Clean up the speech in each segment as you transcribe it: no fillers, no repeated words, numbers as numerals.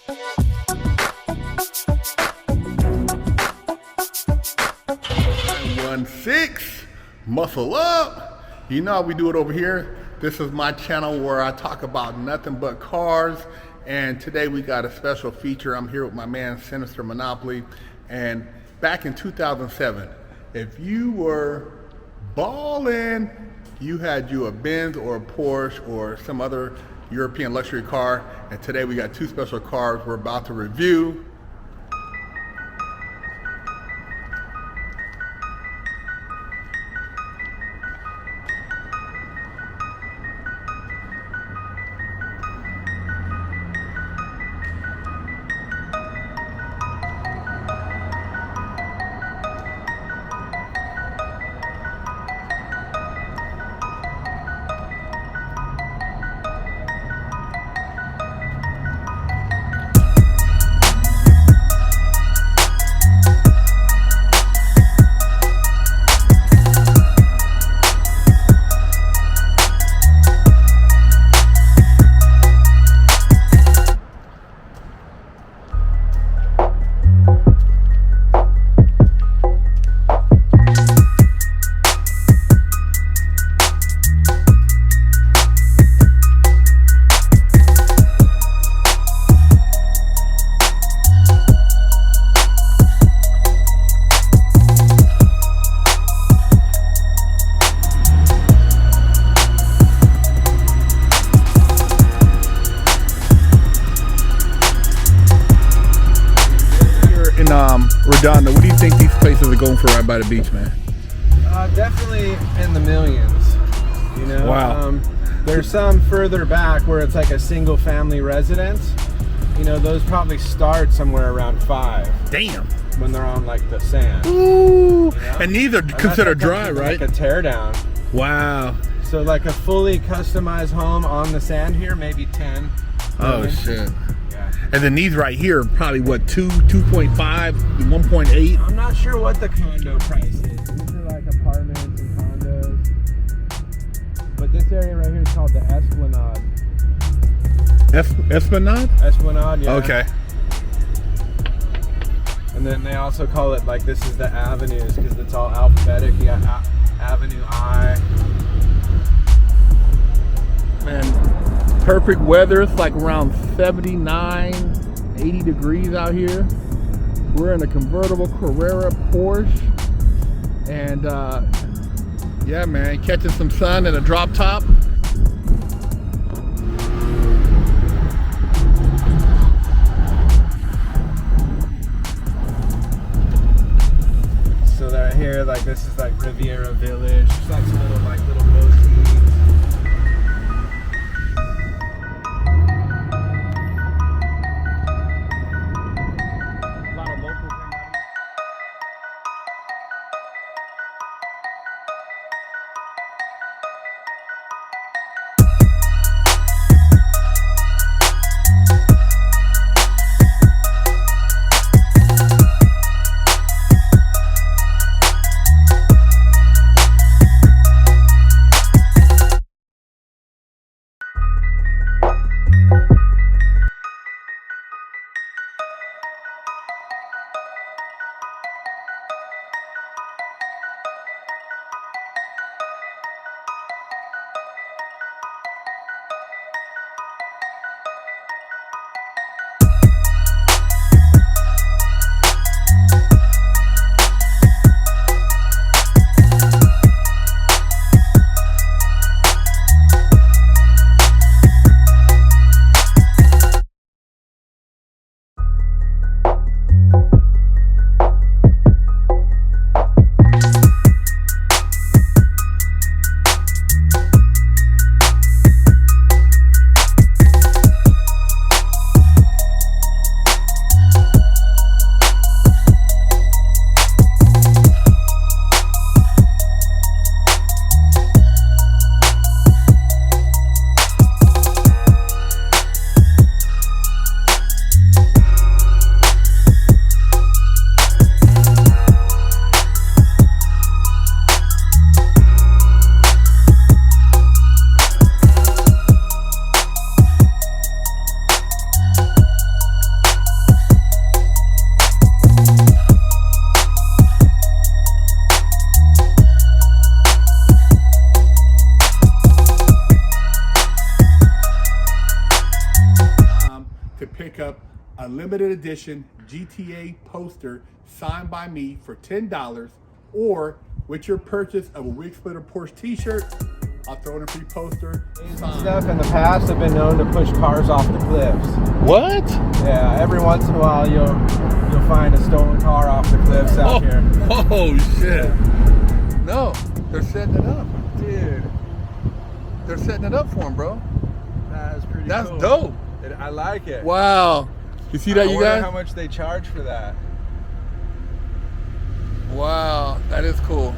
916, muscle up. You know how we do it over here. This is my channel where I talk about nothing but cars. And today we got a special feature. I'm here with my man, Sinister Monopoly. And back in 2007, if you were ballin', you had you a Benz or a Porsche or some other European luxury car. And today we got two special cars we're about to review. Redondo, what do you think these places are going for right by the beach, man? Definitely in the millions, you know. Wow. There's some further back where it's like a single family residence. You know, those probably start somewhere around 5. Damn. When they're on like the sand. Ooh. You know? And these are and considered dry, right? Like a tear down. Wow. So like a fully customized home on the sand here, maybe 10. Oh shit. Yeah. And then these right here are probably what, 2.5, 1.8? I'm not sure what the condo price is. These are like apartments and condos. But this area right here is called the Esplanade. Esplanade? Esplanade, yeah. Okay. And then they also call it, like, this is the avenues because it's all alphabetic. You got Avenue I. Man, perfect weather. It's like around 79, 80 degrees out here. We're in a convertible Carrera Porsche. And yeah, man, catching some sun in a drop top. So they're here, like, this is like Riviera Village. It's like some little motifs. to pick up a limited edition GTA poster signed by me for $10, or with your purchase of a Wig Splitter Porsche t-shirt, I'll throw in a free poster. Stuff in the past have been known to push cars off the cliffs. What? Yeah, every once in a while you'll find a stolen car off the cliffs out here. Oh shit. No, they're setting it up. Dude, They're setting it up for him, bro. that's pretty That's cool. dope. I like it. Wow. You see that, I you wonder guys? how much they charge for that. Wow, that is cool.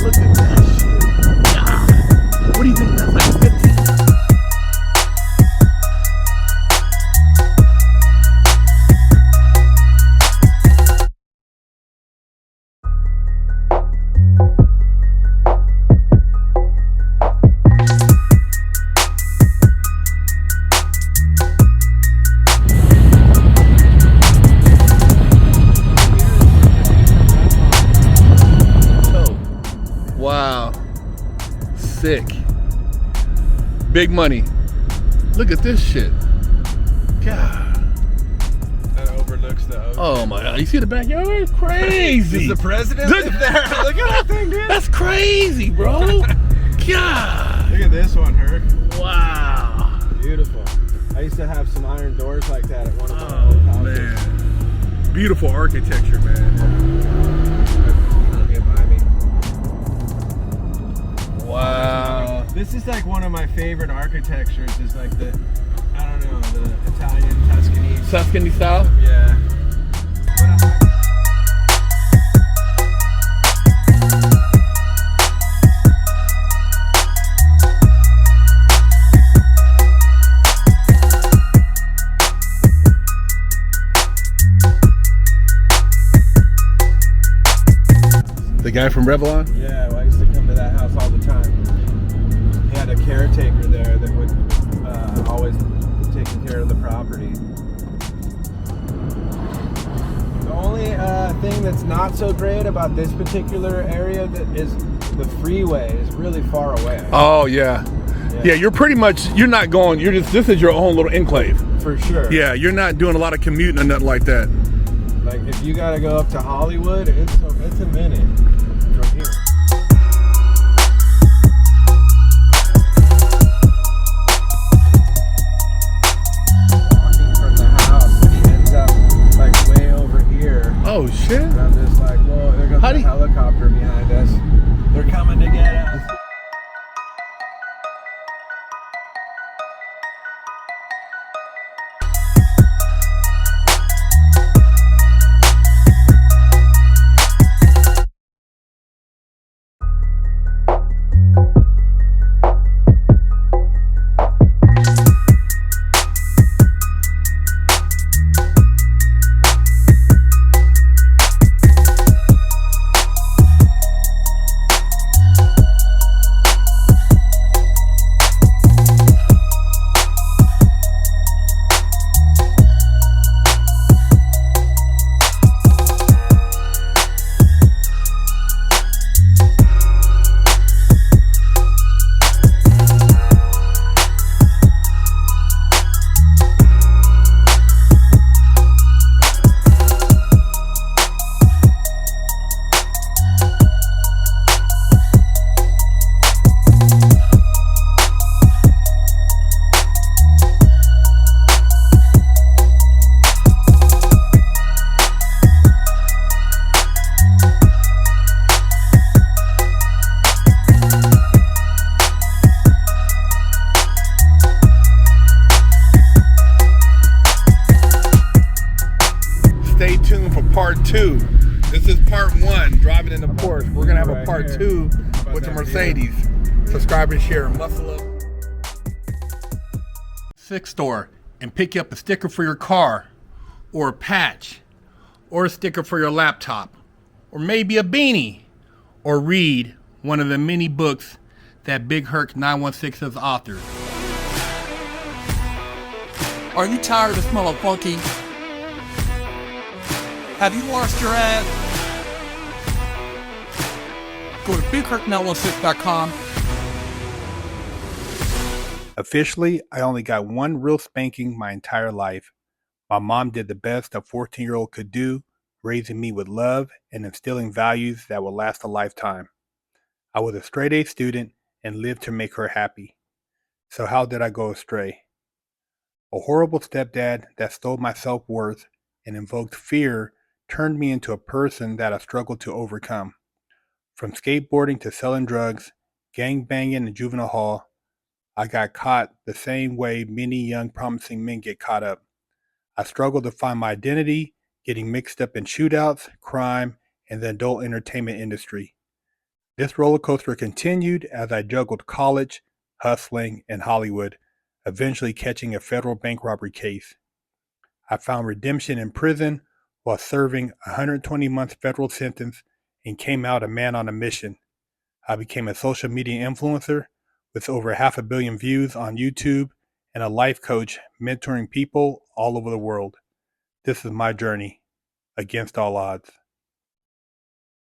Look at that shit. God. What do you think? That's like 15. Wow. Sick. Big money. Look at this shit. God. That overlooks the ocean. Oh my God. You see the backyard? It's crazy. Does the president Look- live there? Look at that thing, dude. That's crazy, bro. God. Look at this one, Herc. Wow. Beautiful. I used to have some iron doors like that at one of my Oh old houses. man. Beautiful architecture, man. Get by me. Wow. This is like one of my favorite architectures. Is like the, I don't know, the Italian Tuscany. Tuscany style? Yeah. The guy from Revlon? Yeah, well, I used to come to that house all the time. He had a caretaker there that would always taking care of the property. The only thing that's not so great about this particular area that is the freeway is really far away. Oh yeah. Yeah, you're pretty much, you're not going, you're just, this is your own little enclave. For sure. Yeah, you're not doing a lot of commuting or nothing like that. Like if you gotta go up to Hollywood, it's a minute from here. Walking from the house, and he ends up like way over here. Oh shit. And I'm just like, whoa, there goes How a do you- helicopter behind us. They're coming to get us. Stay tuned for part 2. This is part 1, driving in the Porsche. We're gonna have a Right part here. 2 with the that Mercedes. Subscribe and share. Muscle up. Six store and pick you up a sticker for your car, or a patch, or a sticker for your laptop, or maybe a beanie, or read one of the many books that Big Herc 916 has authored. Are you tired of smelling funky? Have you lost your ad? Go to BigHerc916.com Officially, I only got one real spanking my entire life. My mom did the best a 14-year-old could do, raising me with love and instilling values that will last a lifetime. I was a straight A student and lived to make her happy. So how did I go astray? A horrible stepdad that stole my self-worth and invoked fear turned me into a person that I struggled to overcome. From skateboarding to selling drugs, gang banging in juvenile hall, I got caught the same way many young promising men get caught up. I struggled to find my identity, getting mixed up in shootouts, crime, and the adult entertainment industry. This roller coaster continued as I juggled college, hustling, and Hollywood, eventually catching a federal bank robbery case. I found redemption in prison while serving a 120-month federal sentence and came out a man on a mission. I became a social media influencer with over 500 million views on YouTube and a life coach mentoring people all over the world. This is my journey against all odds.